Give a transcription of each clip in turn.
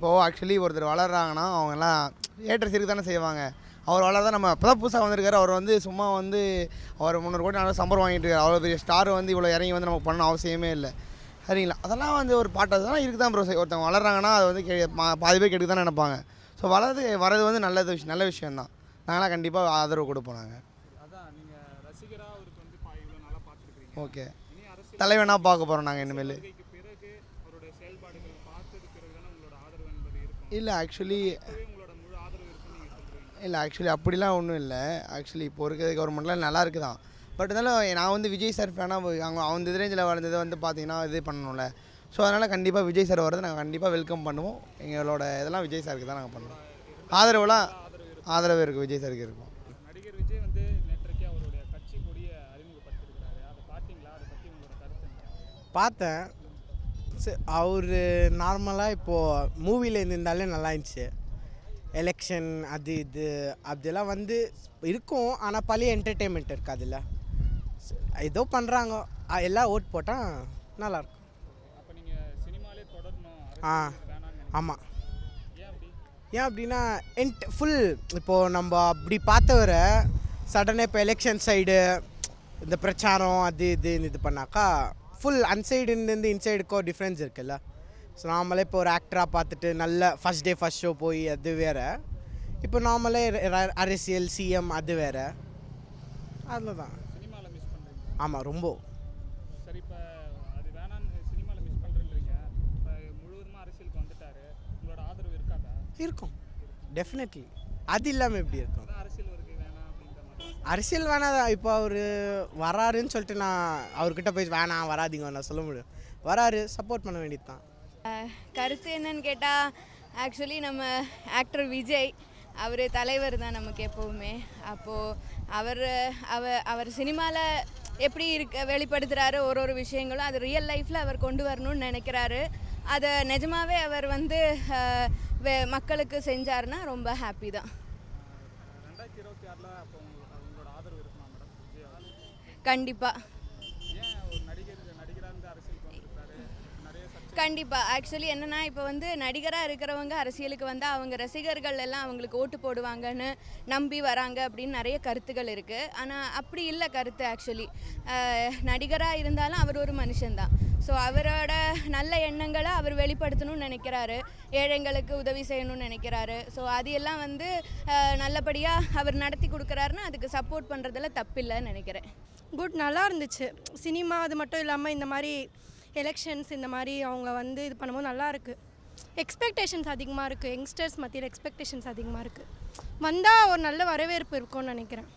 இப்போது ஆக்சுவலி ஒருத்தர் வளர்கிறாங்கன்னா அவங்கெல்லாம் ஏற்ற சீருக்கு தானே செய்வாங்க. அவர் வளர்தான் நம்ம இப்போ தான் புதுசாக வந்திருக்காரு. அவர் வந்து சும்மா வந்து அவர் 300 கோடி நல்லா சம்பளம் வாங்கிட்டு இருக்காரு. அவ்வளோ பெரிய ஸ்டார் வந்து இவ்வளோ இறங்கி வந்து நமக்கு பண்ண அவசியமே இல்லை. சரிங்களா? அதெல்லாம் வந்து ஒரு பாட்டு அதெல்லாம் இருக்குது தான் ப்ரோ. ஒருத்தவங்க வளர்றாங்கன்னா அது வந்து பாதி பேர் கெடுக்க தான் நினைப்பாங்க. ஸோ வரது வந்து நல்ல விஷயம் தான். நாங்களாம் கண்டிப்பாக ஆதரவு கொடுப்போம் நாங்கள். ஓகே, தலைவனாக பார்க்க போகிறோம் நாங்கள் இனிமேல். இல்லை ஆக்சுவலி அப்படிலாம் ஒன்றும் இல்லை. ஆக்சுவலி இப்போ இருக்கிற கவர்மெண்ட்லாம் நல்லா இருக்குது தான். பட் இருந்தாலும் நான் வந்து விஜய் சார் ஃபேனாக அவங்க ரேஞ்சில் வளர்ந்ததை வந்து பார்த்தீங்கன்னா இது பண்ணணும்ல. ஸோ அதனால் கண்டிப்பாக விஜய் சார் வரது நாங்கள் கண்டிப்பாக வெல்கம் பண்ணுவோம். எங்களோட இதெல்லாம் விஜய் சாருக்கு தான் நாங்கள் பண்ணுவோம். ஆதரவு இருக்குது, விஜய் சாருக்கு இருக்கும். நடிகர் விஜய் வந்து நேற்றைக்கு அவருடைய கட்சி கொடியை அறிமுகப்படுத்திருக்கிறாரு. அதை பார்த்தீங்களா? அதை பற்றி உங்களோட கருத்து? பார்த்தேன். அவர் நார்மலாக இப்போது மூவியில் இருந்திருந்தாலே நல்லா இருந்துச்சு. எலெக்ஷன் அது இது அப்படிலாம் வந்து இருக்கும். ஆனால் பழைய என்டர்டெயின்மெண்ட் இருக்காதுல்ல. ஏதோ பண்ணுறாங்க, எல்லாம் ஓட் போட்டால் நல்லாயிருக்கும். அப்போ நீங்கள் சினிமாலே தொடரணும்? ஆமாம். ஏன் அப்படின்னா ஃபுல் இப்போது நம்ம அப்படி பார்த்தவரை சடனாக இப்போ எலெக்ஷன் சைடு இந்த பிரச்சாரம் அது இது பண்ணாக்கா ஃபுல் அன்சைடுலேருந்து இன்சைடுக்கோ டிஃப்ரென்ஸ் இருக்குல்ல. ஸோ நார்மலே இப்போ ஒரு ஆக்டராக பார்த்துட்டு நல்ல ஃபஸ்ட் டே ஃபஸ்ட் ஷோ போய் அது வேறு. இப்போ நார்மலே அரசியல் சிஎம் அது வேறு. அதில் தான் சினிமாவில் மிஸ் பண்ணுறீங்க? ஆமாம், ரொம்ப. சரி, இப்போ அது வேணான்னு சினிமாவில் மிஸ் பண்ணுறீங்க. இப்போ முழுவதுமாக அரசியலுக்கு வந்துட்டாரு, உங்களோட ஆதரவு இருக்காதா? இருக்கும், டெஃபினெட்லி. அது இல்லாமல் எப்படி இருக்கும்? அரசியல் வருது வேணாம் அப்படின்ற மாதிரி. அரசியல் வேணாதான். இப்போ அவர் வராருன்னு சொல்லிட்டு நான் அவர்கிட்ட போய் வேணாம் வராதிங்க நான் சொல்ல முடியும். வராரு, சப்போர்ட் பண்ண வேண்டியது தான். கருத்து என்னன்னு கேட்டால், ஆக்சுவலி நம்ம ஆக்டர் விஜய் அவர் தலைவர் தான் நமக்கு எப்போவுமே. அப்போது அவர் சினிமாவில் எப்படி வெளிப்படுத்துகிறாரு ஒரு விஷயங்களும் அது ரியல் லைஃப்பில் அவர் கொண்டு வரணும்னு நினைக்கிறாரு. அதை நிஜமாகவே அவர் வந்து மக்களுக்கு செஞ்சாருன்னா ரொம்ப ஹாப்பி தான். 2026 அப்போ உங்களோட ஆதரவு இருக்குமா மேடம்? கண்டிப்பாக. ஏன் ஒரு நடிகராக இருந்து அரசியலுக்கு வந்துருக்காரு? நிறைய கண்டிப்பாக. ஆக்சுவலி என்னென்னா, இப்போ வந்து நடிகராக இருக்கிறவங்க அரசியலுக்கு வந்தால் அவங்க ரசிகர்கள் எல்லாம் அவங்களுக்கு ஓட்டு போடுவாங்கன்னு நம்பி வராங்க அப்படின்னு நிறைய கருத்துகள் இருக்குது. ஆனால் அப்படி இல்லை கருத்து. ஆக்சுவலி நடிகராக இருந்தாலும் அவர் ஒரு மனுஷன்தான். ஸோ அவரோட நல்ல எண்ணங்களை அவர் வெளிப்படுத்தணும்னு நினைக்கிறாரு. ஏழைங்களுக்கு உதவி செய்யணும்னு நினைக்கிறாரு. ஸோ அது எல்லாம் வந்து நல்லபடியாக அவர் நடத்தி கொடுக்குறாருன்னா அதுக்கு சப்போர்ட் பண்ணுறதுல தப்பில்லைன்னு நினைக்கிறேன். குட், நல்லா இருந்துச்சு. சினிமா அது மட்டும் இல்லாமல் இந்த மாதிரி எலெக்ஷன்ஸ் இந்த மாதிரி அவங்க வந்து இது பண்ணும்போது நல்லா இருக்குது. எக்ஸ்பெக்டேஷன்ஸ் அதிகமாக இருக்குது. யங்ஸ்டர்ஸ் மத்தியில் எக்ஸ்பெக்டேஷன்ஸ் அதிகமாக இருக்குது. வந்தால் ஒரு நல்ல வரவேற்பு இருக்கும்னு நினைக்கிறேன்.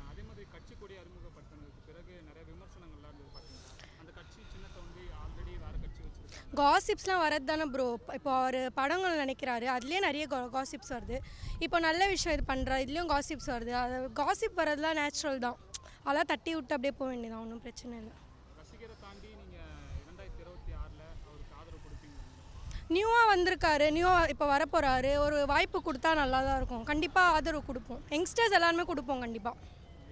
அதே மாதிரி கட்சி கொடி அறிமுகப்படுத்தினதுக்கு பிறகு நிறைய விமர்சனங்கள்லாம் இருந்தது பார்த்தீங்கன்னா, அந்த கட்சி சின்னத்தை வந்து ஆல்ரெடி வேறு கட்சி வச்சுருக்காங்க. காசிப்ஸ்லாம் வரது தானே ப்ரோ. இப்போ அவர் படங்கள் நினைக்கிறாரு, அதுலேயே நிறைய காசிப்ஸ் வருது. இப்போ நல்ல விஷயம் இது பண்ணுறாரு, இதுலேயும் காசிப்ஸ் வருது. அது காசிப் வரதுலாம் நேச்சுரல் தான். அதெல்லாம் தட்டி விட்டு அப்படியே போக வேண்டியதான், ஒன்றும் பிரச்சனை இல்லை. ரசிகரை தாண்டி நீங்கள் 2026 அவருக்கு ஆதரவு கொடுப்பீங்க? நியூவாக வந்திருக்காரு, நியூவாக இப்போ வரப்போகிறாரு. ஒரு வாய்ப்பு கொடுத்தா நல்லா தான் இருக்கும். கண்டிப்பாக ஆதரவு கொடுப்போம். யங்ஸ்டர்ஸ் எல்லாருமே கொடுப்போம் கண்டிப்பாக.